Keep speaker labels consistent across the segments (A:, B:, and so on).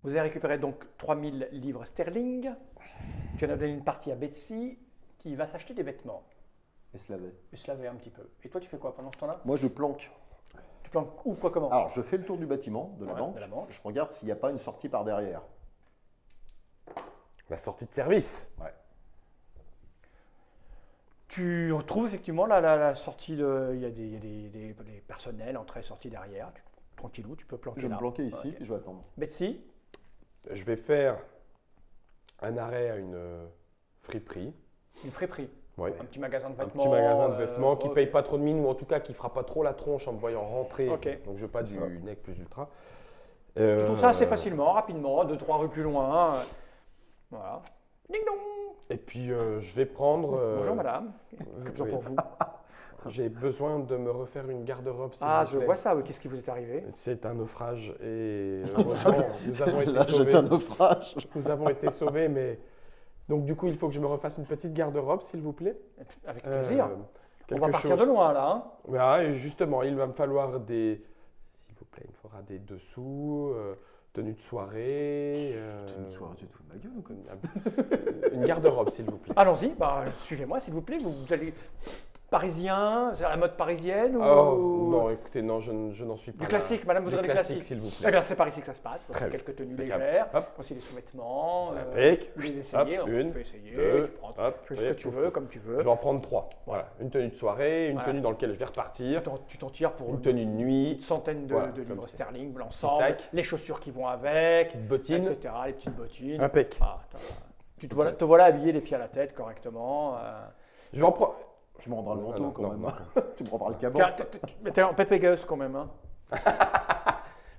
A: Vous avez récupéré donc 3000 livres sterling. Tu en as donné une partie à Betsy qui va s'acheter des vêtements
B: Et se laver.
A: et se laver un petit peu. Et toi, tu fais quoi pendant ce temps-là?
B: Moi, je planque.
A: Tu planques où, quoi, comment?
B: Alors, je fais le tour du bâtiment, de la
A: Ouais,
B: banque.
A: de la banque.
B: Je regarde s'il n'y a pas une sortie par derrière.
C: La sortie de service.
B: Ouais.
A: Tu retrouves effectivement la sortie, il y a des personnels, entrée et sortie derrière. Tranquillou, tu peux planquer
B: Je vais
A: là.
B: me planquer ici,
A: Ok.
B: puis je vais attendre.
A: Betsy,
C: Je vais faire un arrêt à une friperie.
A: une friperie,
C: Ouais.
A: un petit magasin de
C: Un
A: vêtements.
C: petit magasin de vêtements qui ne
A: ok.
C: paye pas trop de mine ou en tout cas qui ne fera pas trop la tronche en me voyant rentrer.
A: Ok.
C: Donc je veux pas
B: C'est
C: du
B: ça.
C: nec plus ultra.
A: Tu trouves ça assez facilement, rapidement, 2-3 rues plus loin. Voilà. Ding dong.
C: Et puis je vais prendre.
A: Bonjour madame, que faisons
C: oui.
A: pour vous?
C: J'ai besoin de me refaire une garde-robe. s'il
A: Ah,
C: vous
A: je
C: plaît.
A: vois ça, oui. Qu'est-ce qui vous est arrivé?
C: C'est un naufrage et
B: Ça,
C: heureusement, nous avons été
B: Là,
C: sauvés.
B: j'étais un naufrage.
C: Nous avons été sauvés, mais donc du coup il faut que je me refasse une petite garde-robe, s'il vous plaît.
A: Avec plaisir. On
C: quelque
A: va partir
C: chose-
A: de loin là. Hein.
C: Ah, et justement, il va me falloir s'il vous plaît, il me faudra des dessous, tenue de soirée.
B: Une soirée, tu te fous de ma gueule ou quoi?
C: Une garde-robe, s'il vous plaît.
A: Allons-y, bah, suivez-moi s'il vous plaît. Vous allez parisien, c'est à la mode parisienne ou
C: Oh, non, écoutez, non, je n'en suis pas
A: du
C: là.
A: classique, madame voudrait
C: Du
A: des
C: classique,
A: classiques.
C: s'il vous
A: Eh
C: plaît.
A: bien, c'est par ici que ça se passe. Il faut
C: Très
A: quelques tenues
C: Impeccable.
A: légères,
C: Hop.
A: aussi des sous-vêtements.
C: Impeccable.
A: Vous les essayez,
C: Hop,
A: donc
C: une,
A: tu peux essayer,
C: deux,
A: tu prends
C: hop,
A: tu fais ce que
C: oui,
A: tu
C: pouf,
A: veux,
C: pouf.
A: comme tu
C: Je
A: veux.
C: vais en prendre 3. Voilà, une tenue de soirée, une
A: Voilà.
C: tenue dans laquelle je vais repartir,
A: Tu t'en tires pour
C: une tenue de nuit,
A: une centaine de,
C: Voilà,
A: de livres
C: comme ça.
A: sterling, l'ensemble,
C: sac.
A: les chaussures qui vont avec,
C: petite bottine.
A: etc. Les petites bottines.
C: Impec.
A: Ah, te voilà habillé les pieds à la tête correctement.
C: Je vais en prendre.
B: Tu me rendras le
C: Non,
B: manteau
C: non,
B: quand
C: non,
B: même.
C: non.
B: Tu me rendras le caban.
A: Mais t'es en Pepe Gus quand même. Hein.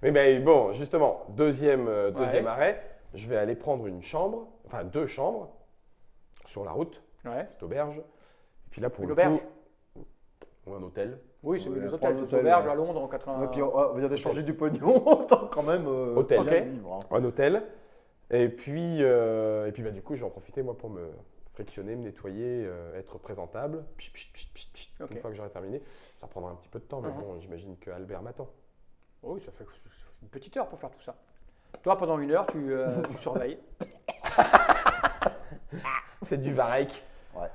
C: Mais bon, justement, deuxième
A: Ouais.
C: arrêt, je vais aller prendre une chambre, enfin 2 chambres, sur la route,
A: Ouais.
C: petite auberge. Et puis là, pour
A: Une
C: le
A: auberge.
C: coup, ou un hôtel.
A: Oui, c'est
B: Ouais,
A: mieux les
B: prends
A: hôtels,
B: l'hôtel,
A: les auberges
B: ouais.
A: à Londres en 80.
B: Et puis, vous allez changer du pognon, autant quand même.
C: Hôtel.
B: bien
A: Ok.
B: vivre, hein.
C: Un hôtel. Et puis bah, du coup, je vais en profiter, moi, pour me frictionner, me nettoyer, être présentable. Pchit, pchit, pchit, pchit, pchit.
A: Ok.
C: Une fois que j'aurai terminé, ça prendra un petit peu de temps, mais
A: Mhm.
C: bon, j'imagine que Albert m'attend.
A: Oui, ça fait une petite heure pour faire tout ça. Toi, pendant 1 heure, tu surveilles.
C: C'est du varech.
B: Ouais.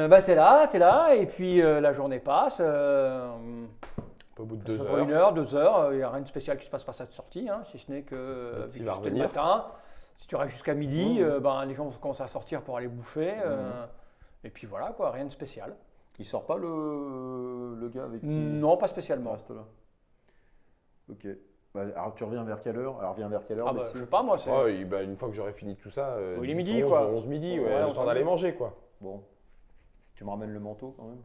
A: Bah, t'es là, et puis la journée passe.
C: Au bout de
A: Ça
C: 2
A: prend
C: heures.
A: 1 heure, 2 heures. Il n'y a rien de spécial qui se passe par cette sortie, hein, si ce n'est que
C: Betsy
A: vu
C: va
A: que c'était le
C: revenir.
A: matin. Si tu restes jusqu'à midi,
B: Mhm.
A: ben, les gens vont commencer à sortir pour aller bouffer. Et puis voilà, quoi, rien de spécial.
B: Il sort pas le gars avec qui
A: Non, pas
B: il
A: spécialement.
B: reste là. Ok. Bah, alors tu reviens vers quelle heure? Alors reviens vers quelle heure,
A: Ah bah,
B: Betsy?
A: je sais pas, moi. c'est-
C: Ouais, et bah, une fois que j'aurai fini tout ça,
A: Il est
C: 10,
A: midi,
C: 11,
A: quoi.
C: 11 midi, ouais,
A: Ouais,
C: le
A: on
C: temps
A: s'en
C: d'aller
A: va.
C: manger, quoi.
B: Bon. Tu me ramènes le manteau quand même?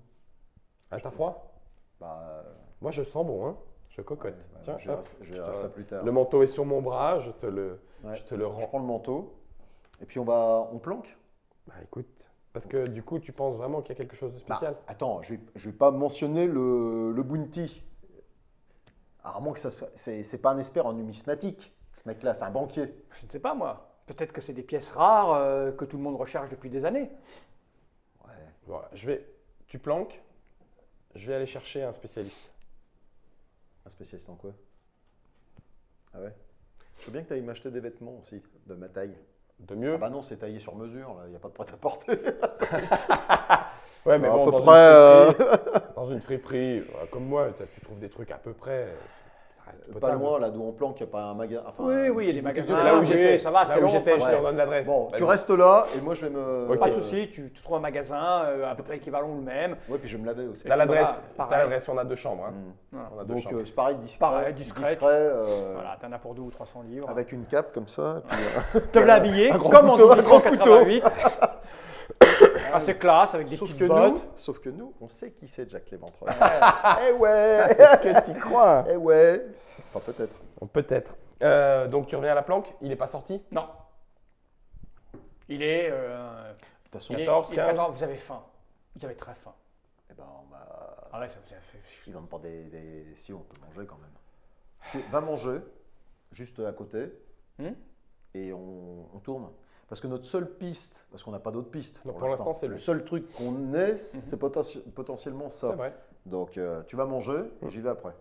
C: Ah, t'as froid?
B: Bah.
C: Moi, je sens bon, hein. Je cocotte.
B: ouais,
C: Tiens,
B: je verrai
C: hop,
B: je verrai ça plus tard.
C: le manteau est sur mon bras, je te le
B: Ouais.
C: je te le
B: Je
C: rends.
B: prends le manteau. Et puis on planque?
C: Bah écoute, parce que du coup, tu penses vraiment qu'il y a quelque chose de
B: Bah,
C: spécial?
B: attends, je vais pas mentionner le bounty. À moins que c'est pas un expert en numismatique. Ce mec-là, c'est un banquier.
A: Je ne sais pas, moi. Peut-être que c'est des pièces rares que tout le monde recherche depuis des années.
B: Ouais.
C: Voilà, tu planques, je vais aller chercher un spécialiste.
B: Un spécialiste en quoi? Ah ouais? Je veux bien que tu ailles m'acheter des vêtements aussi, de ma taille.
C: De mieux?
B: Ah bah non, c'est taillé sur mesure, il n'y a pas de prêt-à-porter.
C: Ouais, mais
B: à
C: bon,
B: peu
C: dans,
B: près,
C: dans une friperie, comme moi, tu trouves des trucs à peu près, ça reste
B: pas
C: potable.
B: loin, là d'où on planque, il n'y a pas un magasin. Enfin,
A: Oui, oui, il y a des
B: une
A: magasins.
C: C'est là où
A: oui,
C: j'étais,
A: ça va, c'est
C: là où
A: long,
C: j'étais, je
B: ouais.
C: te redonne l'adresse.
B: Bon, tu
C: Vas-y.
B: restes là et moi je vais me.
C: Ok.
A: Pas de souci, tu trouves un magasin à peu près équivalent ou le même.
B: Ouais, puis je vais me laver aussi.
C: T'as l'adresse,
A: Pareil.
C: t'as l'adresse, on a 2 chambres. Hein.
A: Voilà.
C: On a 2
B: Donc
C: chambres.
B: c'est pareil, discret.
A: Pareil, discret.
B: Voilà.
A: T'en as pour 200 ou 300 livres.
B: Avec une cape comme ça. Et puis,
A: Te l'as habillé,
B: un grand
A: comme
B: couteau,
A: en
B: un grand
A: 1888. Assez classe, avec des
B: sauf
A: petites
B: que
A: bottes.
B: sauf que nous, on sait qui c'est Jack Léventreur.
A: Ouais.
B: Eh ouais.
C: Ça, c'est ce que tu crois.
B: Eh ouais. Enfin peut-être.
C: Peut-être. Donc tu reviens à la planque, il n'est pas sorti?
A: Non. Il est.
B: De toute façon,
A: il est-
C: 14,
A: il est
C: 15.
A: 14, vous avez faim. Vous avez très faim.
B: eh ben, on va.
A: Ah ouais, ça vous a fait.
B: Ils vendent pas des. Si, on peut manger quand même. Va manger, juste à côté.
A: Hmm
B: Et on tourne. Parce que notre seule piste, parce qu'on n'a pas d'autre piste.
C: Non, pour l'instant, c'est
B: le
C: lui.
B: seul truc qu'on ait, c'est potentiellement ça.
C: C'est vrai.
B: Donc, tu vas manger et j'y vais après.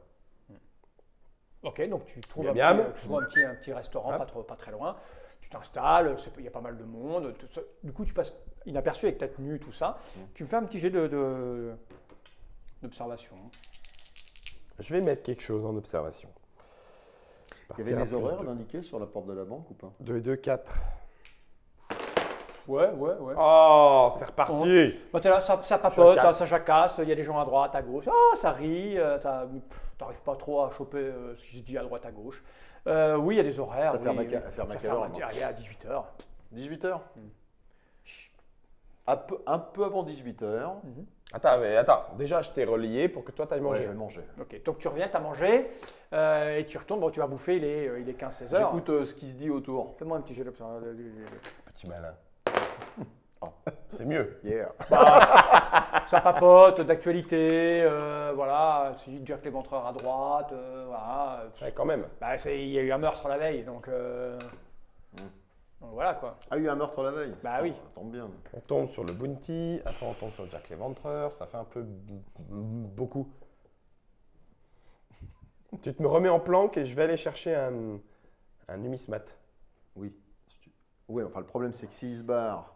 A: Ok, donc tu trouves,
C: Miam, miam.
A: tu trouves un petit restaurant
C: Hop.
A: pas très loin. Tu t'installes, il y a pas mal de monde. Du coup, tu passes inaperçu avec ta tenue, tout ça. Tu me fais un petit jet d'observation.
C: Je vais mettre quelque chose en observation.
B: Il y avait des horaires d'indiquer sur la porte de la banque ou pas?
C: 2 et 2, 4.
A: Ouais.
C: Oh, c'est reparti.
A: Bon, t'es là, ça papote,
C: Jacasse.
A: ça jacasse, il y a des gens à droite, à gauche. Ah, ça rit, t'arrives pas trop à choper ce qui se dit à droite, à gauche. Oui, il y a des horaires.
B: Ça ferme
A: oui,
B: à quelle
A: ça ferme
B: heure, non
A: à 18h.
B: 18h un peu avant 18h.
C: Attends. Déjà, je t'ai relié pour que toi, tu ailles
B: Ouais,
C: manger.
B: je vais manger.
A: Ok, donc tu reviens, tu as mangé et tu retournes, bon, tu vas bouffer, il est 15-16 heures.
B: J'écoute ce qui se dit autour.
A: Fais-moi un petit jet d'observation.
C: Petit malin. C'est mieux.
B: Yeah.
A: Ça papote, d'actualité, voilà, si Jack l'éventreur à droite, voilà.
C: Ouais, quand même.
A: Bah, il y a eu un meurtre la veille, donc voilà quoi.
B: Ah, il y a eu un meurtre la veille.
A: Bah oui.
B: Ça tombe bien.
C: On tombe sur le Bounty, après on tombe sur Jack l'Éventreur, ça fait un peu beaucoup. Tu te me remets en planque et je vais aller chercher un numismate.
B: Oui. Oui, enfin, le problème, c'est que s'il se barre,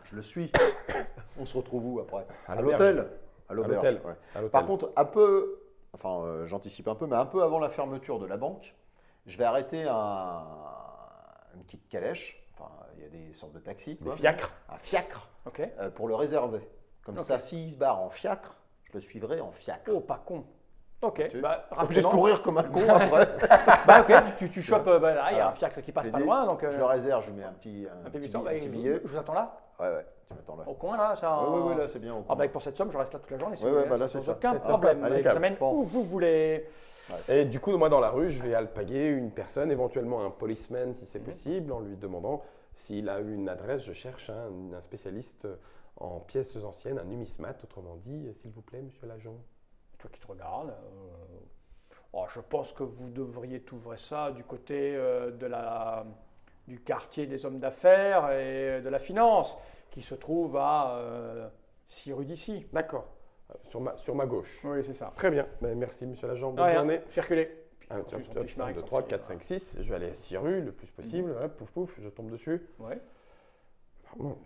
B: je le suis. On se retrouve où après?
C: À
B: À
C: l'auberge.
B: l'hôtel. À l'auberge.
C: l'hôtel.
B: Ouais.
C: À l'hôtel.
B: Par contre, j'anticipe un peu, mais un peu avant la fermeture de la banque, je vais arrêter une petite calèche. Enfin, il y a des sortes de taxis.
C: Des
B: quoi.
C: fiacres.
B: Un fiacre
A: Ok.
B: pour le réserver. Comme
A: Ok.
B: ça, s'il se barre en fiacre, je le suivrai en fiacre.
A: Oh, pas con. Ok,
B: Tu-
A: bah
B: Obligé de
A: rapidement.
B: courir comme un con après.
A: Bah ok, tu chopes, là, il y a
B: Voilà.
A: un fiacre qui passe
B: J'ai
A: pas
B: dit,
A: loin, donc
B: je le réserve, je mets un petit billet.
A: je vous attends là,
B: Ouais, tu m'attends là.
A: au coin là, ça.
B: Ouais, là, c'est bien. Au
A: Ah bah
B: coin.
A: pour cette somme, je reste là toute la journée. Si
B: Ouais,
A: vous
B: ouais,
A: voulez,
B: bah là,
A: sans
B: c'est ça.
A: aucun
B: Faites ça.
A: problème.
B: Allez,
A: Je vous amène
B: bon.
A: où vous voulez.
C: Et du coup, moi, dans la rue, je vais alpaguer une personne, éventuellement un policeman si c'est possible, en lui demandant s'il a une adresse. Je cherche un spécialiste en pièces anciennes, un numismate, autrement dit, s'il vous plaît, monsieur l'agent.
A: Toi qui te regardes. Je pense que vous devriez ouvrir ça du côté du quartier des hommes d'affaires et de la finance, qui se trouve à 6 rues d'ici.
C: D'accord. Sur ma gauche.
A: Oui, c'est ça.
C: Très bien. Ben, merci, monsieur l'agent. Bonne
A: Rien,
C: journée.
A: circulez.
C: 1,
A: Ensuite, son petit chemin
C: 2,
A: qui
C: 3,
A: s'en
C: 4,
A: fait,
C: 5, 6. Je vais aller à 6 rues le plus possible. Voilà, pouf, pouf, je tombe dessus.
A: Ouais.
C: Pardon.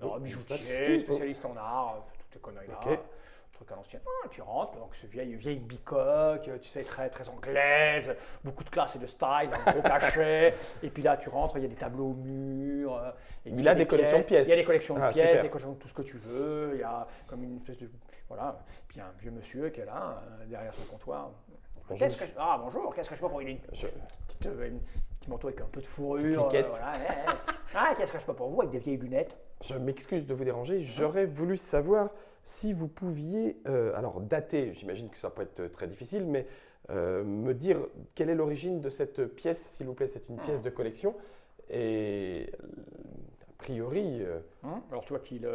A: Alors, bijoutier, spécialiste en art, toutes ces conneries-là.
C: Ok.
A: Truc à l'ancienne. Tu rentres, donc ce vieille bicoque, tu sais, très, très anglaise, beaucoup de classe et de style, un gros cachet. Et puis là, tu rentres, il y a des tableaux au mur. Et puis
C: Il a des collections de pièces.
A: Il y a des collections de
C: Ah,
A: pièces,
C: super.
A: des collections de tout ce que tu veux. Il y a comme une espèce de. Voilà. Puis il y a un vieux monsieur qui est là, derrière son comptoir.
C: Bonjour,
A: Bonjour, qu'est-ce que je peux pour vous?
C: Je-
A: Petit manteau avec un peu de fourrure.
C: Cliquette.
A: Voilà. Ah, qu'est-ce que je peux pour vous avec des vieilles lunettes?
C: Je m'excuse de vous déranger. J'aurais voulu savoir si vous pouviez, alors dater, j'imagine que ça peut être très difficile, mais me dire quelle est l'origine de cette pièce, s'il vous plaît. C'est une pièce de collection. Et a priori,
A: Alors tu vois qu'il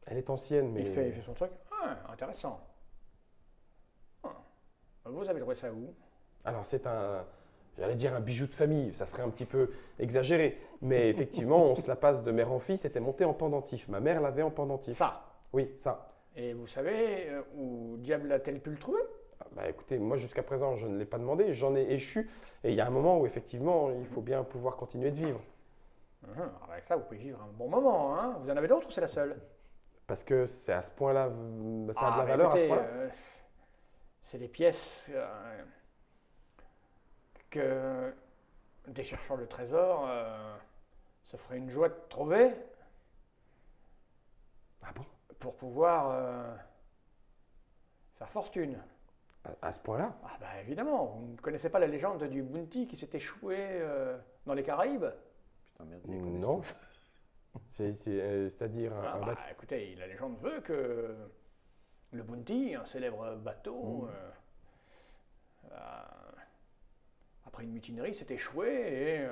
C: elle est ancienne, mais
A: il fait son truc. Ah, intéressant. Ah. Vous avez trouvé ça où?
C: alors c'est j'allais dire un bijou de famille, ça serait un petit peu exagéré, mais effectivement, on se la passe de mère en fille, c'était monté en pendentif. Ma mère l'avait en pendentif.
A: Ça.
C: Oui, ça.
A: Et vous savez où diable a-t-elle pu le trouver?
C: Ah, bah écoutez, moi jusqu'à présent, je ne l'ai pas demandé, j'en ai échu, et il y a un moment où effectivement, il faut bien pouvoir continuer de vivre.
A: Avec ça, vous pouvez vivre un bon moment. Hein. Vous en avez d'autres ou c'est la seule?
C: Parce que c'est à ce point-là, ça a de la
A: mais
C: valeur à ce
A: écoutez,
C: point-là.
A: c'est des pièces que des chercheurs de trésors se feraient une joie de trouver
C: Ah bon?
A: pour pouvoir faire fortune.
C: À ce point-là?
A: Ah bah évidemment, vous ne connaissez pas la légende du Bounty qui s'est échoué dans les Caraïbes?
B: Putain, merde, ils les connaissent
C: Non.
B: tous.
C: C'est-à-dire un bateau.
A: Écoutez, la légende veut que le Bounty, un célèbre bateau, après une mutinerie, s'est échoué et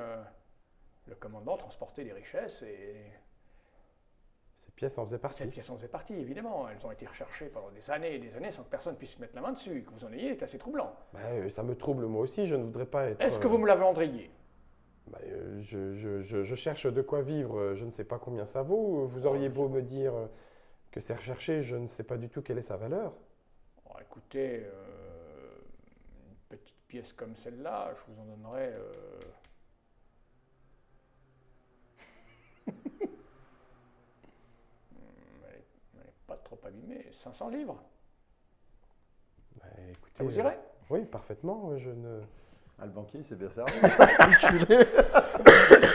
A: le commandant transportait des richesses et
C: Ces pièces en faisaient partie.
A: cette pièce en faisait partie, évidemment. Elles ont été recherchées pendant des années et des années sans que personne puisse mettre la main dessus. Que vous en ayez est assez troublant.
C: Bah, ça me trouble moi aussi, je ne voudrais pas être.
A: Est-ce que vous me l'avez endrillé?
C: Bah, je cherche de quoi vivre, je ne sais pas combien ça vaut. Vous auriez beau me dire que c'est recherché, je ne sais pas du tout quelle est sa valeur.
A: Bon, écoutez, une petite pièce comme celle-là, je vous en donnerais. Elle n'est pas trop abîmée, 500 livres.
C: Bah, écoutez,
A: Ça vous irait?
C: Oui, parfaitement. Je ne...
B: Ah, le banquier, il s'est bien servi. C'est enculé.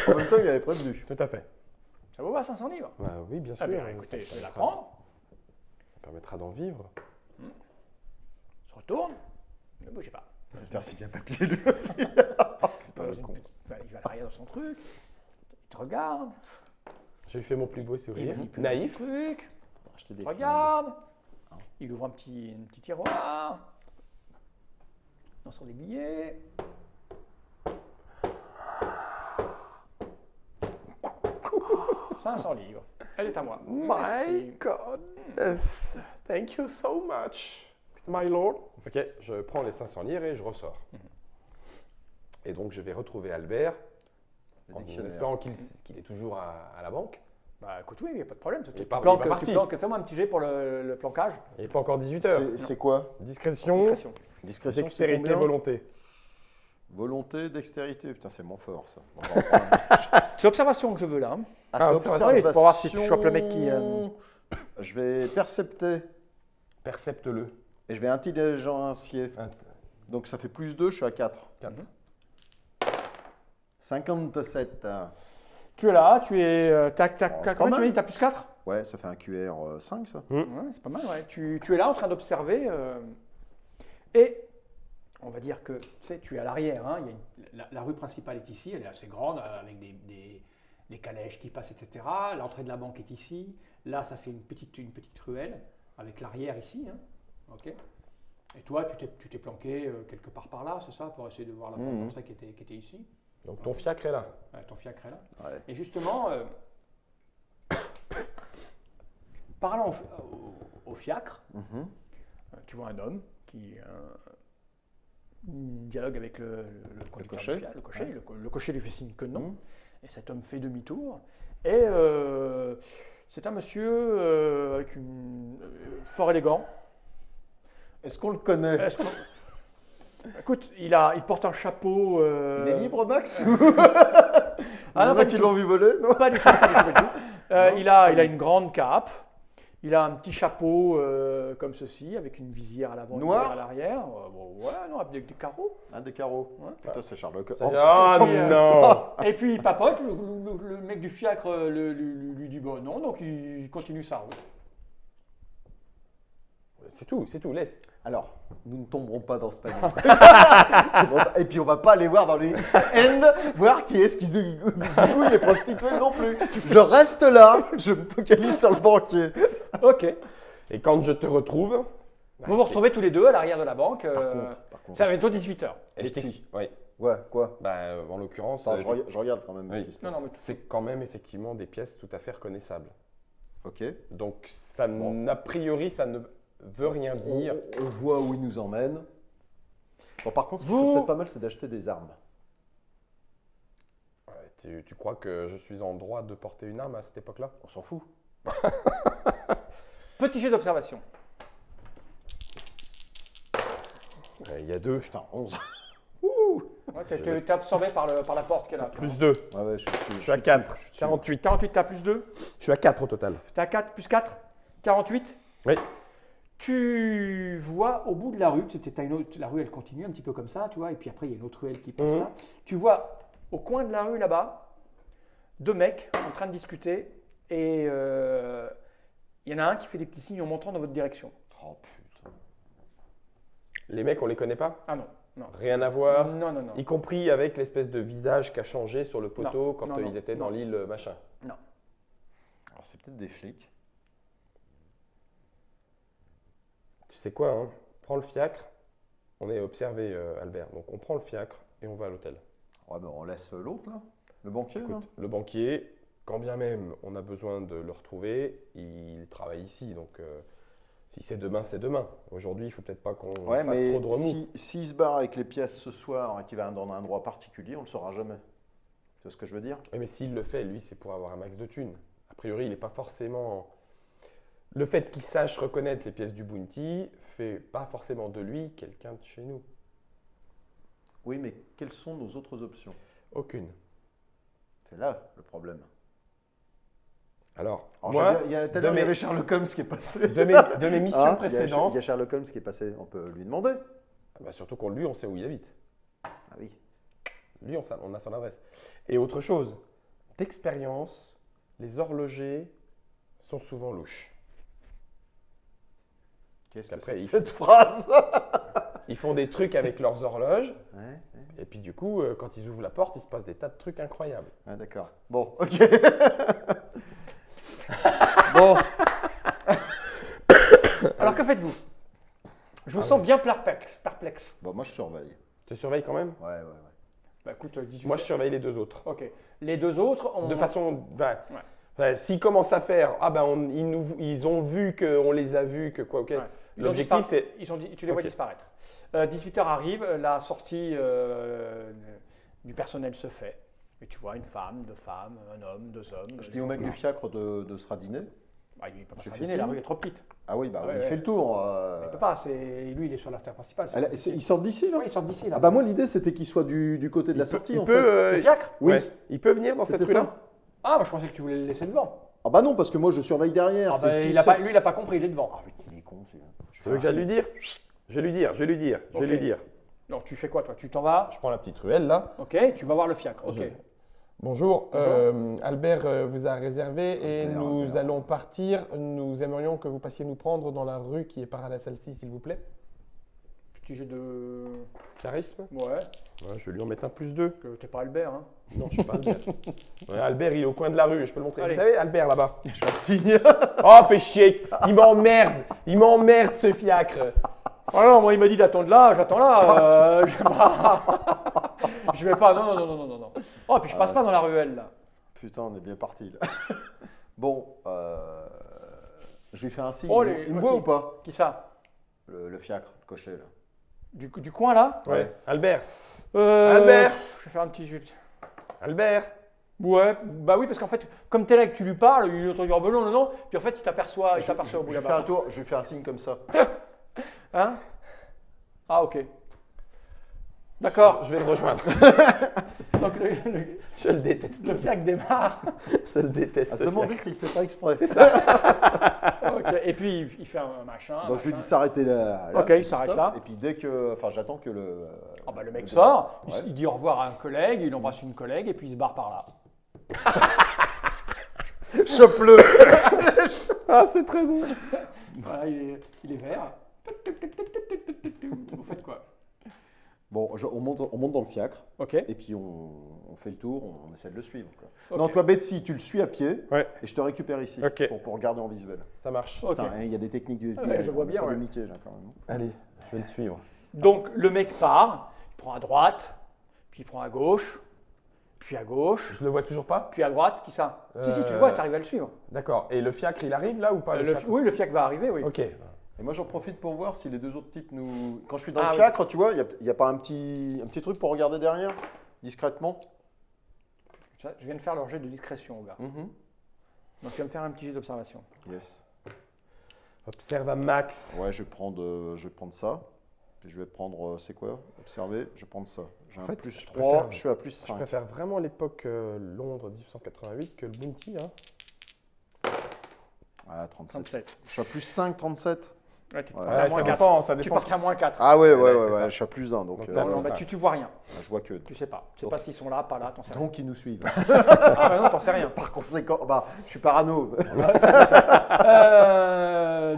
B: En même temps, il avait prévenu.
C: Tout à fait.
A: Ça vous va 500 livres?
C: Bah, oui, bien sûr.
A: Ah bien, écoutez,
C: ça
A: je vais la
C: permettra-
A: prendre.
C: Ça permettra d'en vivre.
A: On se retourne. Ne bougez pas.
B: Putain, c'est bien papier lui aussi. Putain, le con.
A: Il va à l'arrière de son truc. Il te regarde.
C: J'ai fait mon plus beau sourire.
A: Il manipule
C: Naïf.
A: le truc.
B: Acheter des
A: Regarde. Il ouvre un petit tiroir. Il en sort des billets. « 500 livres. Elle est à moi.
C: My
A: Merci.
C: goodness. Thank you so much, my lord. Ok, je prends les 500 livres et je ressors. Et donc, je vais retrouver Albert,
B: Le
C: en
B: dictionnaire.
C: espérant qu'il est toujours à la banque.
A: Bah écoute, oui, il n'y a pas de problème.
C: Il
A: Tu
C: est pas
A: planques,
C: parti.
A: fais-moi un petit jet pour le planquage.
C: Il n'est pas encore 18h.
B: C'est quoi?
C: Discrétion,
A: Discrétion.
B: Discrétion, c'est
C: dextérité,
B: combien?
C: volonté.
B: Volonté, dextérité. Putain, c'est mon fort, ça.
A: C'est observation que je veux là. Hein.
C: Ah,
A: c'est observation. Pour voir si tu chopes le mec qui.
B: Je vais percepter
C: Percepte-le.
B: et je vais intelligencier. Donc ça fait plus 2, je suis à 4.
C: 4.
B: 57.
A: Tu es là, tu es.
B: c'est
A: Combien
B: pas
A: tu m'as
B: mal.
A: dit? T'as plus 4?
B: Ouais, ça fait un QR 5, ça.
A: Ouais, c'est pas mal, ouais. Tu es là en train d'observer. Et on va dire que tu sais, tu es à l'arrière. Hein, la rue principale est ici, elle est assez grande, avec des calèches qui passent, etc. L'entrée de la banque est ici. Là, ça fait une petite ruelle, avec l'arrière ici. Hein, ok. Et toi, tu t'es planqué quelque part par là, c'est ça, pour essayer de voir la porte d'entrée qui était ici.
C: Donc, ton fiacre est là.
A: Ton fiacre est là.
B: Ouais.
A: Et justement, parlant au fiacre,
B: Mhm.
A: tu vois un homme qui dialogue avec le conducteur
B: cocher.
A: du fiacre, le cocher.
B: Ouais.
A: Le cocher lui fait signe que non.
B: Mhm.
A: Et cet homme fait demi-tour. Et c'est un monsieur avec fort élégant.
B: Est-ce qu'on le connaît?
A: Est-ce qu'on- Écoute, il porte un chapeau.
B: Il est libre, Max?
A: Ah
B: Il y
A: non,
B: en
A: pas
B: a
A: du
B: qui
A: tout.
B: l'ont vu voler, non?
A: Pas du tout, pas du tout, pas du tout.
B: Non,
A: Il a une grande cape. Il a un petit chapeau comme ceci, avec une visière à l'avant et une
B: Noir?
A: visière à l'arrière. Bon, ouais, non, avec des carreaux.
B: Un des carreaux.
A: Ouais.
B: Putain, c'est Sherlock.
C: Oh,
A: puis,
C: non.
A: Et puis il papote, le mec du fiacre lui dit bon non, donc il continue sa route.
C: C'est tout, laisse.
B: Alors, nous ne tomberons pas dans ce panier. Et puis, on va pas aller voir dans les end, voir qui est-ce qui zigouille les prostituées non plus. Je reste là, je me focalise sur le banquier.
A: Ok.
C: Et quand je te retrouve...
A: Vous vous retrouvez tous les deux à l'arrière de la banque.
B: Par contre,
A: C'est à bientôt 18h.
C: Et je
B: si.
C: t'explique. Oui.
B: Ouais, quoi?
C: En l'occurrence,
B: Attends, je regarde quand même ce
C: Oui.
B: qui se
A: Non,
B: passe.
A: non, mais
C: c'est quand même effectivement des pièces tout à fait reconnaissables.
B: Ok.
C: Donc, ça a priori, ça ne veut rien dire.
B: On voit où il nous emmène. Bon, par contre, ce qui
A: Vous-
B: serait peut-être pas mal, c'est d'acheter des armes.
C: Ouais, tu crois que je suis en droit de porter une arme à cette époque-là?
B: On s'en fout.
A: Petit jet d'observation.
C: Il y a 2.
B: Putain, 11.
A: Ouais, t'es absorbé par la porte qu'elle a.
C: Plus 2.
B: Ouais, ouais,
C: Je suis à 4. 48.
A: 48, t'as plus 2.
C: Je suis à 4 au total.
A: T'as 4, plus 4. 48.
C: Oui.
A: Tu vois au bout de la rue, la rue elle continue un petit peu comme ça, tu vois, et puis après il y a une autre ruelle qui passe là. Tu vois au coin de la rue là-bas, 2 mecs en train de discuter et il y en a un qui fait des petits signes en montrant dans votre direction.
B: Oh putain.
C: Les mecs, on les connaît pas?
A: Ah non, non.
C: Rien à voir.
A: Non, non, non.
C: Y compris avec l'espèce de visage qui a changé sur le poteau quand
A: non,
C: ils
A: non,
C: étaient
A: non.
C: dans l'île machin.
A: Non.
B: Alors, c'est peut-être des flics.
C: Tu sais quoi, hein? Prends le fiacre. On est observé, Albert. Donc on prend le fiacre et on va à l'hôtel.
B: Ouais, ben, on laisse l'autre, là. Le banquier, là.
C: Écoute, le banquier, quand bien même on a besoin de le retrouver, il travaille ici. Donc si c'est demain, c'est demain. Aujourd'hui, il faut peut-être pas qu'on
B: Ouais,
C: fasse
B: mais
C: trop de remous.
B: s'il se barre avec les pièces ce soir et qu'il va dans un endroit particulier, on le saura jamais. C'est ce que je veux dire.
C: Oui, mais s'il le fait, lui, c'est pour avoir un max de thunes. A priori, il n'est pas forcément. Le fait qu'il sache reconnaître les pièces du bounty fait pas forcément de lui quelqu'un de chez nous.
B: Oui, mais quelles sont nos autres options?
C: Aucune.
B: C'est là le problème.
C: Alors,
B: Alors,
C: moi,
B: il y a tout à
C: de
B: l'heure, il y
C: mes-
B: avait Sherlock Holmes qui est passé.
C: de mes missions
B: Hein,
C: précédentes,
B: il y a Sherlock Holmes qui est passé. On peut lui demander.
C: bah, surtout qu'on lui, on sait où il habite.
B: Ah oui.
C: Lui, on a son adresse. Et autre chose, d'expérience, les horlogers sont souvent louches.
B: Qu'est-ce que
C: Après,
B: c'est
C: il-
B: que cette phrase?
C: Ils font des trucs avec leurs horloges,
B: Ouais,
C: et puis du coup, quand ils ouvrent la porte, il se passe des tas de trucs incroyables.
B: ouais, d'accord. Bon, ok. Bon,
A: Alors que faites-vous? Je vous sens bien perplexe.
B: bon, moi je surveille.
C: Tu surveilles quand même?
B: Ouais.
A: Bah écoute, 18
C: Moi, je surveille les deux autres.
A: Ok. Les deux autres, on...
C: De façon.
A: Ouais.
C: S'ils commencent à faire, ah ben ils ont vu qu'on les a vus, que quoi, ok.
A: Ouais. Ils ont
C: L'objectif,
A: disparu.
C: c'est.
A: Ils ont dit, tu les vois
C: Ok.
A: disparaître. 18h arrive, la sortie du personnel se fait. Et tu vois une femme, deux femmes, un homme, deux hommes.
B: Je dis au mec du fiacre de se radiner.
A: Bah, il ne peut pas
B: Je
A: se
B: fais
A: radiner, la
B: signe.
A: rue est trop petite.
B: Ah oui, bah
A: Ouais,
B: il
A: ouais.
B: fait le tour.
A: Il ne peut pas, lui il est sur l'artère principale.
D: Ils sortent d'ici, là?
A: Oui, ils sortent d'ici là.
D: Ah bah moi, l'idée, c'était qu'ils soient du côté de la sortie,
C: il
D: en
C: peut,
D: fait.
A: Le fiacre
D: Oui.
C: ouais, il peut venir dans cette
D: C'était
C: rue-là.
D: ça?
A: Ah, moi je pensais que tu voulais le laisser devant.
D: Ah bah non, parce que moi, je surveille derrière.
A: Ah,
D: C'est-
A: bah,
D: si-
A: il a
D: si-
A: pas, lui il n'a pas compris, il est devant.
B: Ah oui, il est con celui-là.
C: Tu veux que j'aille lui dire? Je vais lui dire, je vais lui dire, je vais
A: Ok.
C: lui dire.
A: Donc tu fais quoi toi? Tu t'en vas?
C: Je prends la petite ruelle là.
A: Ok, tu vas voir le fiacre. Ok.
C: Bonjour,
A: Bonjour.
C: Albert vous a réservé et
B: Albert,
C: nous
B: Albert.
C: allons partir. Nous aimerions que vous passiez nous prendre dans la rue qui est parallèle à celle-ci, s'il vous plaît.
A: Petit jet de.
C: Charisme.
A: Ouais,
C: Ouais, je vais lui en mettre un +2.
A: que t'es pas Albert. Hein.
C: Non, je suis pas Albert. Ouais, Albert, il est au coin de la rue, je peux le montrer.
A: Allez.
C: Vous savez, Albert là-bas.
B: Je fais un signe.
C: Oh, fais chier. Il m'emmerde ce fiacre.
A: Oh non, moi il m'a dit d'attendre là, j'attends là. Je vais pas. Je vais pas. Non. Oh, puis je passe pas dans la ruelle là.
B: Putain, on est bien parti là. Bon, je lui fais un signe.
A: Oh,
B: il me voit
A: ok.
B: ou pas?
A: Qui ça?
B: Le fiacre, le cocher là.
A: Du coin là?
C: Ouais. Albert.
A: Albert. Je vais faire un petit jeu.
C: Albert.
A: Ouais, bah oui, parce qu'en fait, comme t'es là et que tu lui parles, il entend dire non. Puis en fait, il t'aperçoit au bout
B: Je fais
A: là-bas.
B: un tour, je lui fais un signe comme ça.
A: Hein? Ah, ok. D'accord.
C: Je vais le rejoindre.
A: Donc
C: Je le déteste.
A: le fiacre démarre.
C: Je le déteste.
B: À se
C: ce
B: demander
C: fiacre.
B: s'il fait pas exprès.
C: C'est ça.
A: Ok, et puis il fait un machin.
B: Donc je lui dis
A: machin.
B: s'arrêter là.
A: Ok,
B: je
A: il
B: dis
A: s'arrête
B: stop,
A: là.
B: Et puis dès que, enfin, j'attends que le.
A: Ah bah, le mec
B: le-
A: sort,
B: Ouais.
A: il dit au revoir à un collègue, il embrasse une collègue et puis il se barre par là.
B: Chope-le.
C: Ah, c'est très bon.
A: Voilà, il est vert. Vous faites quoi?
B: Bon, on monte dans le fiacre.
A: Ok.
B: Et puis on fait le tour, on essaie de le suivre. Quoi.
A: Ok.
B: Non, toi Betsy, tu le suis à pied
C: Ouais.
B: et je te récupère ici
C: Ok.
B: pour regarder en visuel.
C: Ça marche.
A: Ok.
B: Putain, hein, il y a des techniques du FBI.
A: Ouais, je vois
B: on est
A: bien,
B: pas
A: ouais.
B: de Mickey, là, quand même.
C: Allez, je vais le suivre.
A: Donc le mec part, il prend à droite, puis il prend à gauche, puis à gauche,
C: Je le vois toujours pas?
A: puis à droite, qui ça? Si, tu le vois, tu arrives à le suivre.
C: D'accord. Et le fiacre, il arrive là ou pas? fiacre
A: Oui, le fiacre va arriver, oui.
C: Ok.
B: Et moi j'en profite pour voir si les deux autres types nous. Quand je suis dans
A: Ah
B: le
A: oui.
B: fiacre, tu vois, il n'y a pas un petit truc pour regarder derrière, discrètement.
A: Je viens de faire leur jet de discrétion, gars.
B: Mhm.
A: Donc tu vas me faire un petit jet d'observation.
B: Yes.
C: Observe à max.
B: Ouais, je vais prendre ça. Puis je vais prendre, c'est quoi? Observer, je vais prendre ça. J'ai
C: En
B: un
C: fait,
B: plus
C: je
B: 3,
C: préfère-
B: je suis à plus
C: Je
B: 5.
C: préfère vraiment l'époque Londres 1888 que le Bounty. Hein.
B: Ah, 37.
A: 37.
B: Je suis à plus 5, 37.
A: Ouais, tu
B: Ouais,
A: partais à
C: ça
A: moins
C: dépend,
A: 4.
C: ça
A: Tu
C: dépend.
A: partais à moins 4.
B: Ah ouais,
C: Ouais, c'est ça.
B: je suis à plus 1. Donc,
C: Donc,
A: Non,
C: ça.
A: bah, tu vois rien.
B: je vois que.
A: Tu sais pas. Tu sais pas s'ils sont là, pas là, t'en sais rien.
B: Donc ils nous suivent.
A: Ah bah non, t'en sais rien.
B: Par conséquent, bah, je suis parano.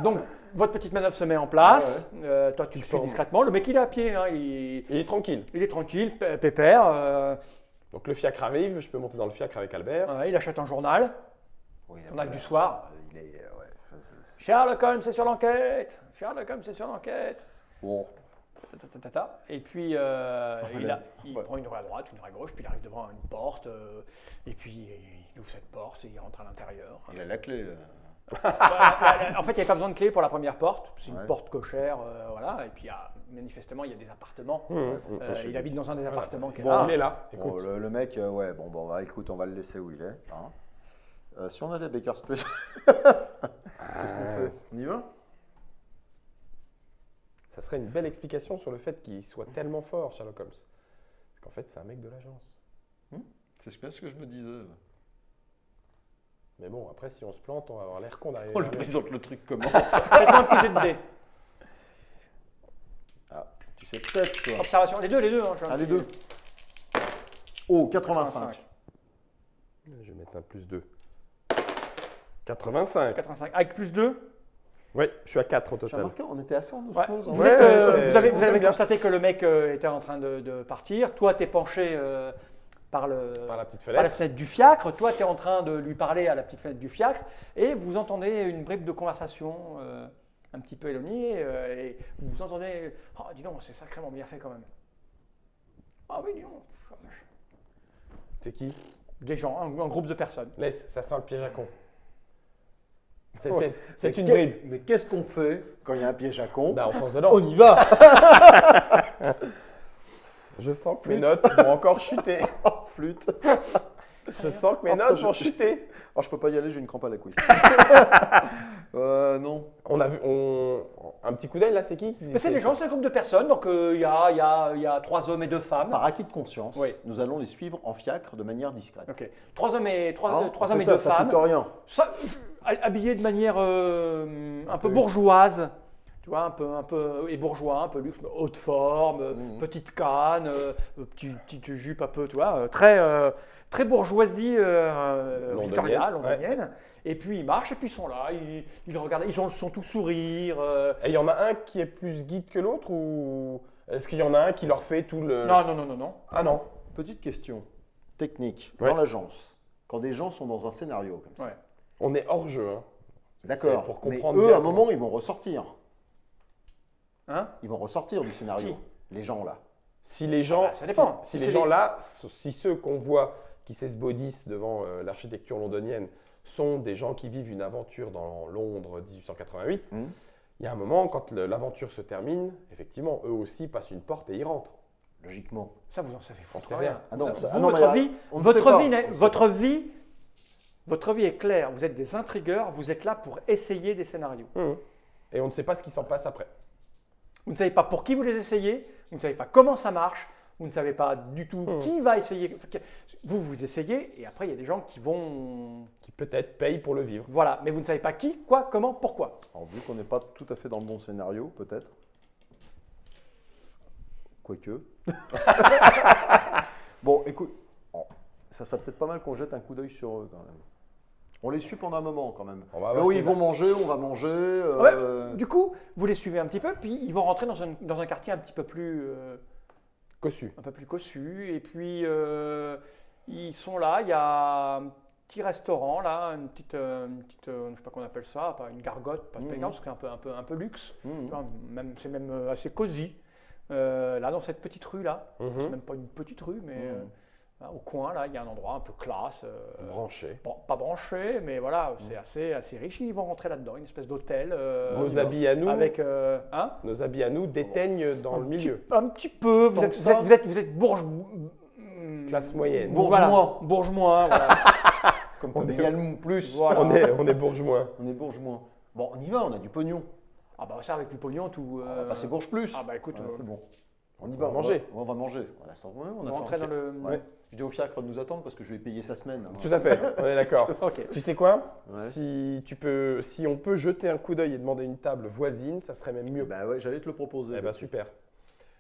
A: Donc, votre petite manœuvre se met en place. Toi, tu le suis
C: forme.
A: discrètement. Le mec, il est à pied. Hein.
C: Il est tranquille.
A: Il est tranquille, pépère.
C: Donc le fiacre arrive, je peux monter dans le fiacre avec Albert.
A: Il achète un journal.
B: Oui,
A: Journal du soir.
B: Il est, ouais,
A: Sherlock Holmes, c'est sur l'enquête. Sherlock Holmes, c'est sur l'enquête.
B: Bon,
A: Et puis, il
B: Ouais.
A: prend une rue à droite, une rue à gauche, puis il arrive devant une porte. Et puis, il ouvre cette porte et il rentre à l'intérieur.
B: il a la clé.
A: En fait, il n'y a pas besoin de clé pour la première porte. C'est une
B: Ouais.
A: porte cochère, voilà. Et puis, manifestement, il y a des appartements. Il habite dans un des appartements qui est
C: Bon,
A: là.
C: il est là.
B: Bon,
C: Écoute.
B: le mec, ouais, bon, écoute, on va le laisser où il est. Hein. Si on allait Baker Street, qu'est-ce qu'on fait? On y va?
C: Ça serait une belle explication sur le fait qu'il soit tellement fort, Sherlock Holmes. Parce qu'en fait, c'est un mec de l'agence.
B: C'est bien ce que je me disais.
C: Mais bon, après, si on se plante, on va avoir l'air con d'arriver.
B: On lui
C: vers lui.
B: présente le truc comment?
A: Faites-moi un petit jet de dés.
B: Ah, tu sais peut-être, toi.
A: Observation. Les deux. Hein, j'ai un
B: Ah, les
A: petit-
B: deux. Oh, 85.
C: Je vais mettre un plus 2. 85.
A: 85. Avec plus 2.
C: Oui, je suis à 4 au
B: J'ai
C: total.
B: remarqué, on était assez en
A: Ouais.
B: osmose.
A: Vous,
C: Ouais,
A: êtes,
C: ouais,
A: vous avez,
C: ouais,
A: vous avez
C: j'aime bien.
A: constaté que le mec était en train de partir. Toi, tu es penché par
C: Par la petite
A: par la
C: fenêtre.
A: fenêtre du fiacre. Toi, tu es en train de lui parler à la petite fenêtre du fiacre. Et vous entendez une bribe de conversation un petit peu éloignée. Et vous entendez « Oh, dis donc, c'est sacrément bien fait quand même. » Ah oui, dis donc.
C: C'est qui?
A: Des gens, un groupe de personnes.
C: Laisse, ça sent le piège à con.
B: Ouais.
C: C'est une
B: Mais
C: bribe.
B: Mais qu'est-ce qu'on fait quand il y a un piège à con?
C: Bah, on fonce dedans.
B: On y va.
C: Je sens que mes notes vont encore chuter.
B: Oh, flûte.
C: Je sens que mes
B: Oh, putain,
C: notes vont chuter.
B: Oh, je peux pas y aller, j'ai une crampe à la cuisse. Non.
C: On a vu un petit coup d'œil là, c'est qui?
A: Mais c'est des gens, c'est un groupe de personnes. Donc, il y a 3 hommes et 2 femmes.
B: Par acquis de conscience,
A: Oui.
B: nous allons les suivre en fiacre de manière discrète.
A: Ok. 3 hommes et,
B: Hein,
A: trois
B: on
A: hommes
B: fait
A: et 2
B: ça
A: femmes.
B: coûte rien.
A: Habillés de manière un peu bourgeoise, tu vois, un peu et bourgeois, un peu luxe, haute forme, petite canne, petite jupe un peu, tu vois, très bourgeoisie victoriale, londonienne. Et puis ils marchent et puis ils sont là, ils regardent, ils sont tous sourires.
C: Et il y en a un qui est plus guide que l'autre ou est-ce qu'il y en a un qui leur fait tout le.
A: Non.
C: Ah non.
B: Petite question technique
C: Ouais.
B: dans l'agence. Quand des gens sont dans un scénario comme ça,
A: Ouais.
C: On est hors jeu. Hein.
B: d'accord.
C: C'est pour
B: Mais
C: comprendre
B: eux,
C: bien
B: à un
C: comment-
B: moment, ils vont ressortir.
A: Hein?
B: Ils vont ressortir du scénario. Les gens là.
C: Si les gens,
A: Ah bah, ça dépend.
C: si
A: Si
C: les
A: c'est
C: gens
A: des-
C: là, si ceux qu'on voit qui s'esbaudissent devant l'architecture londonienne sont des gens qui vivent une aventure dans Londres 1888, il y a un moment, quand l'aventure se termine, effectivement, eux aussi passent une porte et y rentrent.
B: Logiquement.
A: Ça, vous en savez foutre
C: sait
A: rien.
C: rien.
B: Ah non,
A: Vous,
B: ça- ah non,
A: votre
B: mais
A: vie,
B: on ne sait
A: votre
B: pas.
A: vie,
B: On sait
A: votre vie est claire. Vous êtes des intrigueurs. Vous êtes là pour essayer des scénarios.
C: Et on ne sait pas ce qui s'en passe après.
A: Vous ne savez pas pour qui vous les essayez. Vous ne savez pas comment ça marche. Vous ne savez pas du tout qui va essayer. Vous essayez et après il y a des gens qui vont.
C: Qui peut-être payent pour le vivre.
A: Voilà, mais vous ne savez pas qui, quoi, comment, pourquoi.
B: Alors, vu qu'on n'est pas tout à fait dans le bon scénario, peut-être. Quoique. Bon, écoute, ça serait peut-être pas mal qu'on jette un coup d'œil sur eux quand même. On les suit pendant un moment quand même.
C: On va
B: Là où
C: essayer
B: ils vont
C: de-
B: manger, on va manger.
A: Du coup, vous les suivez un petit peu, puis ils vont rentrer dans un quartier un petit peu plus.
C: Cossu.
A: Un peu plus cossu. Et puis, ils sont là. Il y a un petit restaurant, là, une petite je ne sais pas qu'on appelle ça, pas une gargote, pas spécial, parce que c'est un peu luxe. Tu vois, c'est même assez cosy. Là, dans cette petite rue-là. C'est même pas une petite rue, mais là, au coin, là, il y a un endroit un peu classe.
C: Branché.
A: Bon, pas branché, mais voilà, c'est assez riche. Ils vont rentrer là-dedans, une espèce d'hôtel.
C: Nos habits à nous,
A: Avec.
C: nos habits à nous déteignent dans le milieu.
A: Un petit peu. Vous
B: Tant
A: êtes,
B: que
A: vous
B: ça.
A: êtes, vous êtes, vous êtes
C: Classe moyenne.
B: Bourgeois.
A: Voilà, bourgeois. Voilà.
B: Comme
C: On
B: on
C: est-
B: est le plus.
A: Voilà.
C: On est bourgeois.
B: On est bourgeois. Bon, on y va, on a du pognon.
A: Ah bah ça, avec du pognon, tout.
B: Bah, c'est bourge plus.
A: Ah bah écoute,
B: Ouais, c'est bon. On y
C: va
B: va,
C: manger.
B: On va manger. Voilà, ça, on
A: on
B: a
A: va
B: fait
A: rentrer
B: un
A: dans le.
B: Ouais. Je dis au fiacre de nous attendre parce que je vais payer sa semaine.
C: Tout à fait, on est d'accord.
A: Ok.
C: Tu sais quoi?
B: Ouais.
C: Si on peut jeter un coup d'œil et demander une table voisine, ça serait même mieux.
B: Bah ouais, j'allais te le proposer.
C: Eh ben super.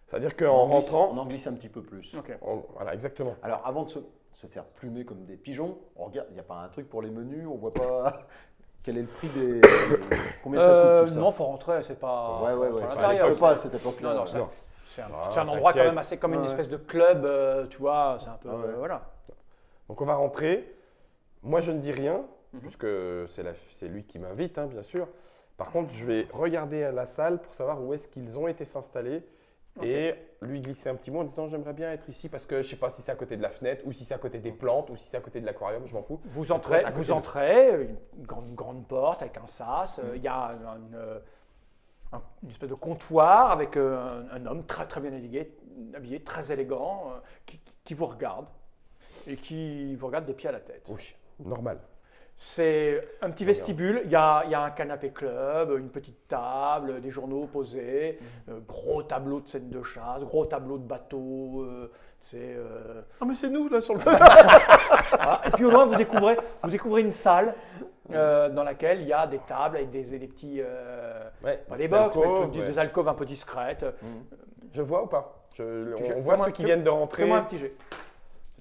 C: C'est-à-dire
B: On
C: qu'en
B: en glisse-
C: rentrant,
B: on en glisse un petit peu plus.
A: Ok.
C: voilà, exactement.
B: Alors, avant de se faire plumer comme des pigeons, on regarde, il n'y a pas un truc pour les menus, on voit pas quel est le prix des. Combien ça coûte tout ça.
A: Non, faut rentrer, c'est pas.
B: Ouais,
A: faut
B: c'est
A: à
B: pas
A: l'intérieur.
B: pas à cette époque-là.
A: Non,
B: ouais.
A: c'est
C: Non.
A: c'est un endroit quand
C: t'inquiète.
A: même assez comme une
B: Ouais.
A: espèce de club, tu vois, c'est un peu.
B: Ah ouais.
A: Voilà.
C: Donc on va rentrer. Moi je ne dis rien, puisque c'est lui qui m'invite, hein, bien sûr. Par contre, je vais regarder la salle pour savoir où est-ce qu'ils ont été s'installer et lui glisser un petit mot en disant j'aimerais bien être ici parce que je sais pas si c'est à côté de la fenêtre ou si c'est à côté des plantes ou si c'est à côté de l'aquarium, je m'en fous.
A: Vous
C: Toi,
A: entrez,
C: t'as à côté
A: vous
C: de-
A: entrez, une grande porte avec un sas. Il y a une espèce de comptoir avec un homme très très bien habillé, très élégant, qui vous regarde et qui vous regarde des pieds à la tête.
C: Oui, normal.
A: C'est un petit vestibule, il y a un canapé club, une petite table, des journaux posés, gros tableau de scène de chasse, gros tableau de bateau.
D: Ah, mais c'est nous là sur le.
A: Voilà. Et puis au loin, vous découvrez une salle dans laquelle il y a des tables avec des petits,
C: Ouais,
A: pas des
C: c'est
A: box, mais
C: alcôve, ouais.
A: des alcôves un peu discrètes.
C: Je vois ou pas
A: Tu-
C: On voit
A: fais-moi-
C: ceux qui viennent de rentrer.
A: Fais-moi un petit jet.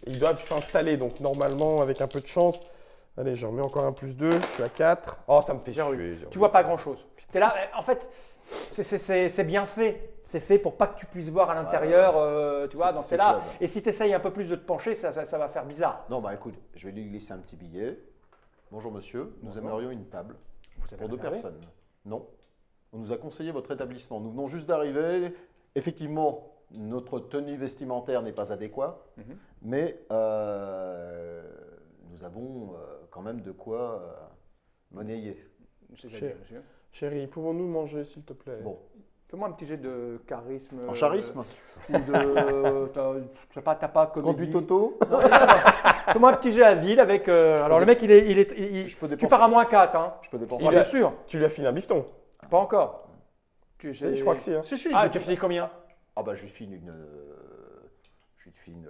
C: Ils doivent s'installer, donc normalement, avec un peu de chance. Allez, j'en mets encore un +2, je suis à 4. Oh, ça me fait
A: Zéro.
C: suer.
A: Tu vois pas grand-chose. T'es là, en fait, c'est bien fait. C'est fait pour pas que tu puisses voir à l'intérieur, tu vois, donc
B: c'est
A: c'est là.
B: club.
A: Et si tu essayes un peu plus de te pencher, ça va faire bizarre.
B: Non, bah écoute, je vais lui glisser un petit billet. Bonjour monsieur, nous
A: Bonjour.
B: aimerions une table
A: Vous avez
B: pour 2
A: réservé
B: personnes. Non. On nous a conseillé votre établissement. Nous venons juste d'arriver. Effectivement, notre tenue vestimentaire n'est pas adéquate,
A: Mhm.
B: mais nous avons quand même de quoi monnayer.
A: C'est
C: Cher.
A: génial, monsieur.
C: Chérie, pouvons-nous manger, s'il te plaît?
B: Bon,
A: Fais-moi un petit jet de charisme.
B: en charisme,
A: Ou de. Je sais pas, t'as pas
B: conduite
A: comédie.
B: auto,
A: Fais-moi un petit jet à ville avec. Alors le mec,
B: je peux
A: tu
B: dépenser.
A: pars à -4, hein.
B: Je peux dépenser.
A: Ouais, bien sûr.
C: Tu lui as filé un bifton?
A: Pas encore.
C: Je crois que si. Hein.
B: Si, si,
A: Ah,
B: je
A: tu finis combien?
B: Ah bah je lui file une. Je lui file.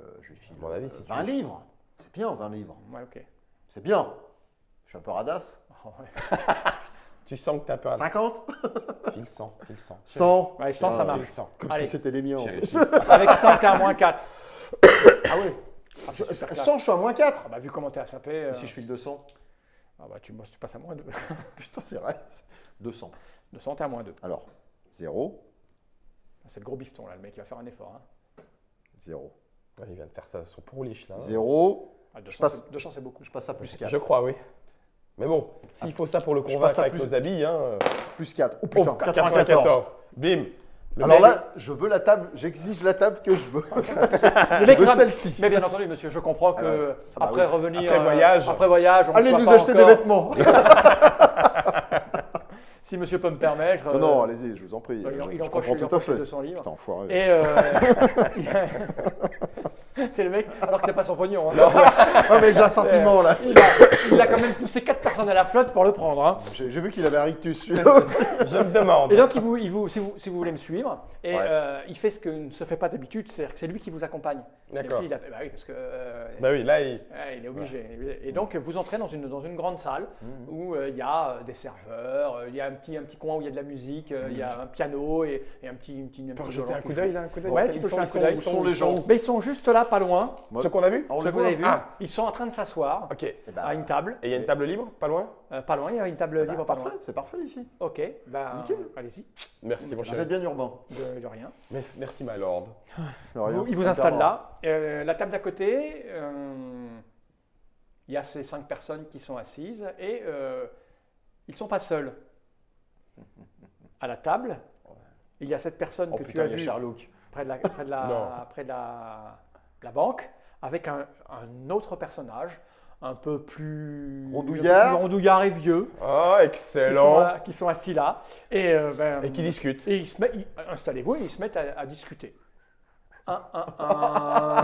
C: À mon avis, si tu
B: 20
C: veux.
B: livres. C'est bien, 20 livres.
A: Ouais, ok.
B: C'est bien. Je suis un peu radasse.
A: Oh, ouais.
C: Tu sens que tu as peur.
B: 50
C: File 100, file 100.
B: 100
A: Ouais, 100, ça
B: Ah,
A: marche.
C: File 100.
B: Comme
A: Allez.
B: si c'était les miens. en
C: Chérie,
B: plus.
C: file 100.
A: Avec 100, t'es à -4.
B: Ah ouais.
A: Ah, c'est super classe.
B: 100, je suis à moins 4.
A: Ah bah, vu comment t'es sapé.
B: Et si je file 200
A: Ah bah, tu passes à -2.
B: Putain, c'est vrai. 200.
A: 200, t'es à -2.
B: Alors, 0,
A: C'est le gros bifton, là. Le mec, il va faire un effort. Hein.
B: 0.
C: Ouais, il vient de faire ça, son pourliche là.
B: 0,
A: Ah, 200,
B: passe-
A: 200 c'est beaucoup.
B: je passe à plus 4.
C: Je crois, oui. Mais bon, s'il faut ça pour le
B: passe
C: convaincre
B: à
C: avec
B: plus.
C: nos habits, hein.
B: Plus 4. Oh putain,
C: Oh,
B: 94.
C: Bim. Le
B: Alors
C: mec-
B: là, je veux la table, j'exige la table que je veux.
A: Le mec
B: veux
A: rame-
B: celle-ci.
A: Mais bien entendu, monsieur, je comprends que
B: Ah ouais. Ah bah
A: après
B: oui.
A: revenir.
C: Après voyage.
A: Après voyage, on
B: Allez
A: soit
B: nous
A: pas
B: acheter des
A: encore-
B: vêtements.
A: Si monsieur peut me permettre.
B: Non, non, allez-y, je vous en prie.
A: il
B: Je
A: empoche
B: comprends tout à fait.
A: 200 livres.
B: Putain, enfoiré.
A: Et c'est le mec, alors que c'est pas son pognon. Hein.
B: Ouais, mais j'ai un sentiment là.
A: Il a quand même poussé 4 personnes à la flotte pour le prendre. Hein.
B: J'ai vu qu'il avait un rictus celui-là aussi.
C: Je me demande.
A: Et donc, si vous voulez me suivre, et
B: Ouais.
A: il fait ce que ne se fait pas d'habitude, c'est-à-dire que c'est lui qui vous accompagne.
C: D'accord.
A: Et puis, bah oui, parce que
C: Bah oui, là, il.
A: ouais, il est obligé. Et donc, vous entrez dans une grande salle où il y a des serveurs, il y a un petit coin où il y a de la musique, il y a un piano et un petit
C: Tu peux
A: violon
C: jeter un
A: qui
C: coup
A: joue.
C: d'œil là, un coup d'œil.
A: Ouais,
C: Ils
A: tu peux
C: sont-
A: jeter un
C: ils
A: coup d'œil.
C: sont-
B: Où sont les gens
A: Mais ils sont juste là, pas loin.
C: Ceux qu'on a vus?
B: On
A: Ceux
B: les
A: que vous avez
B: voit.
A: vus,
C: Ah.
A: ils sont en train de s'asseoir
C: Ok. Et
B: Eh ben,
A: à une table.
C: il y a une table libre, pas loin?
A: Pas loin, il y a une table
B: bah,
A: libre pas loin.
B: parfait, c'est parfait ici.
A: Ok, ben
B: Nickel.
A: allez-y,
C: Merci, mon
B: Vous
C: cher.
B: êtes bien urbain.
A: de rien.
C: Merci, my lord.
B: De rien,
A: Il vous
B: ça me
A: installe
B: permet.
A: là. La table d'à côté, il y a ces 5 personnes qui sont assises et ils ne sont pas seuls. À la table, il y a cette personne
B: Oh
A: que tu
B: putain,
A: as
B: il y a
A: vue
B: Sherlock.
A: près de
C: Non.
A: la banque avec un autre personnage un peu plus
B: Rondouillard.
A: un peu plus rondouillard et vieux
C: Oh,
A: qui
C: excellent.
A: qui sont assis là et,
C: Et qui discute.
A: et installez-vous et ils se mettent à discuter. Un.